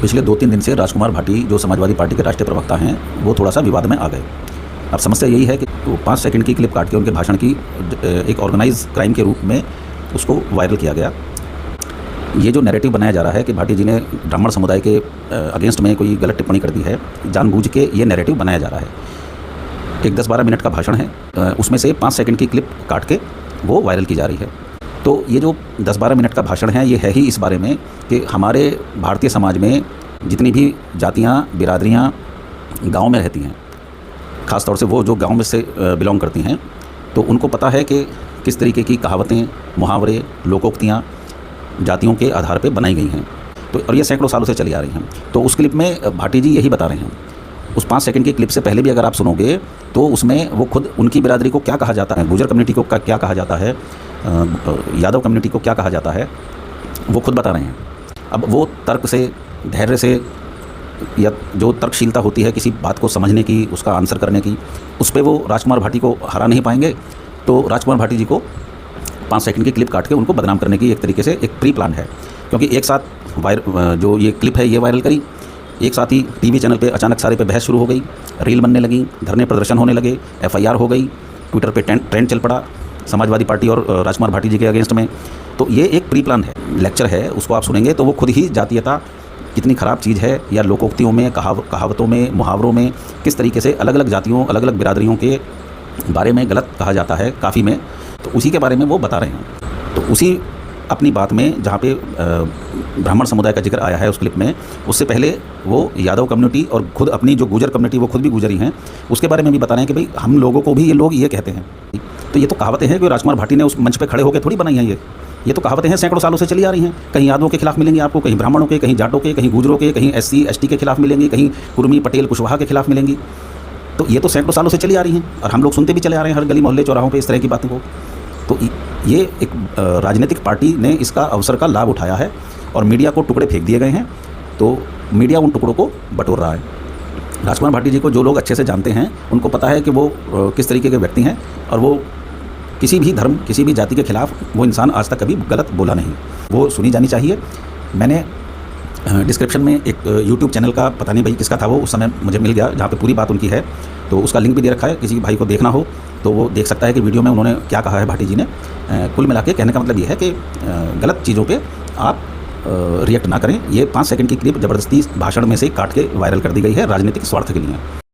पिछले 2-3 दिन से राजकुमार भाटी जो समाजवादी पार्टी के राष्ट्रीय प्रवक्ता हैं, वो थोड़ा-सा विवाद में आ गए। अब समस्या यही है कि 5 सेकंड की क्लिप काट के उनके भाषण की एक ऑर्गेनाइज़ क्राइम के रूप में उसको वायरल किया गया। ये जो नैरेटिव बनाया जा रहा है कि भाटी जी ने ब्राह्मण समुदाय के अगेंस्ट में कोई गलत टिप्पणी कर दी है, जानबूझ के ये नैरेटिव बनाया जा रहा है। एक 10-12 मिनट का भाषण है, उसमें से 5 सेकंड की क्लिप काट के वो वायरल की जा रही है। तो ये जो 10-12 मिनट का भाषण है, ये है ही इस बारे में कि हमारे भारतीय समाज में जितनी भी जातियाँ, बिरादरियाँ गाँव में रहती हैं, ख़ास तौर से वो जो गाँव में से बिलोंग करती हैं, तो उनको पता है कि किस तरीके की कहावतें, मुहावरे, लोकोक्तियाँ जातियों के आधार पे बनाई गई हैं। तो और ये सैकड़ों सालों से चली आ रही हैं। तो उस क्लिप में भाटी जी यही बता रहे हैं। उस 5 सेकंड की क्लिप से पहले भी अगर आप सुनोगे तो उसमें वो खुद उनकी बिरादरी को क्या कहा जाता है, गुर्जर कम्युनिटी को क्या कहा जाता है, यादव कम्युनिटी को क्या कहा जाता है, वो खुद बता रहे हैं। अब वो तर्क से, धैर्य से, या जो तर्कशीलता होती है किसी बात को समझने की, उसका आंसर करने की, उस पर वो राजकुमार भाटी को हरा नहीं पाएंगे। तो राजकुमार भाटी जी को 5 सेकंड की क्लिप काट के उनको बदनाम करने की एक तरीके से एक प्री प्लान है। क्योंकि एक साथ जो ये क्लिप है ये वायरल करी, एक साथ ही टीवी चैनल पे अचानक सारे पे बहस शुरू हो गई, रील बनने लगी, धरने प्रदर्शन होने लगे, FIR हो गई, ट्विटर पे ट्रेंड चल पड़ा समाजवादी पार्टी और राजकुमार भाटी जी के अगेंस्ट में। तो ये एक प्री प्लान है, लेक्चर है, उसको आप सुनेंगे तो वो खुद ही जातीयता कितनी ख़राब चीज़ है, या लोकोक्तियों में, कहावतों में, मुहावरों में किस तरीके से अलग अलग जातियों, अलग अलग बिरादरियों के बारे में गलत कहा जाता है काफ़ी में, तो उसी के बारे में वो बता रहे हैं। तो उसी अपनी बात में जहाँ पे ब्राह्मण समुदाय का जिक्र आया है उस क्लिप में, उससे पहले वो यादव कम्युनिटी और खुद अपनी जो गुर्जर कम्युनिटी, वो खुद भी गुर्जर ही हैं, उसके बारे में भी बता रहे हैं कि भाई हम लोगों को भी ये लोग ये कहते हैं। तो ये तो कहावतें हैं कि राजकुमार भाटी ने उस मंच पे खड़े होकर थोड़ी बनाई हैं। ये तो कहावतें हैं, सैकड़ों सालों से चली आ रही हैं। कहीं यादवों के खिलाफ मिलेंगी आपको, कहीं ब्राह्मणों के, कहीं जाटों के, कहीं गुजरों के, कहीं SC ST के खिलाफ मिलेंगी, कहीं कुर्मी, पटेल, कुशवाहा के खिलाफ मिलेंगी। तो ये तो सैकड़ों सालों से चली आ रही हैं और हम लोग सुनते भी चले आ रहे हैं हर गली मोहल्ले चौराहों पे इस तरह की बातों को। तो ये एक राजनीतिक पार्टी ने इसका अवसर का लाभ उठाया है और मीडिया को टुकड़े फेंक दिए गए हैं। तो मीडिया उन टुकड़ों को बटोर रहा है। राजकुमार भाटी जी को जो लोग अच्छे से जानते हैं, उनको पता है कि वो किस तरीके के व्यक्ति हैं, और वो किसी भी धर्म, किसी भी जाति के खिलाफ वो इंसान आज तक कभी गलत बोला नहीं। वो सुनी जानी चाहिए। मैंने डिस्क्रिप्शन में एक YouTube चैनल का, पता नहीं भाई किसका था वो, उस समय मुझे मिल गया, जहाँ पे पूरी बात उनकी है, तो उसका लिंक भी दे रखा है। किसी भाई को देखना हो तो वो देख सकता है कि वीडियो में उन्होंने क्या कहा है भाटी जी ने। कुल मिला के कहने का मतलब ये है कि गलत चीज़ों पे आप रिएक्ट ना करें। ये 5 सेकंड की क्लिप ज़बरदस्ती भाषण में से काट के वायरल कर दी गई है राजनीतिक स्वार्थ के लिए।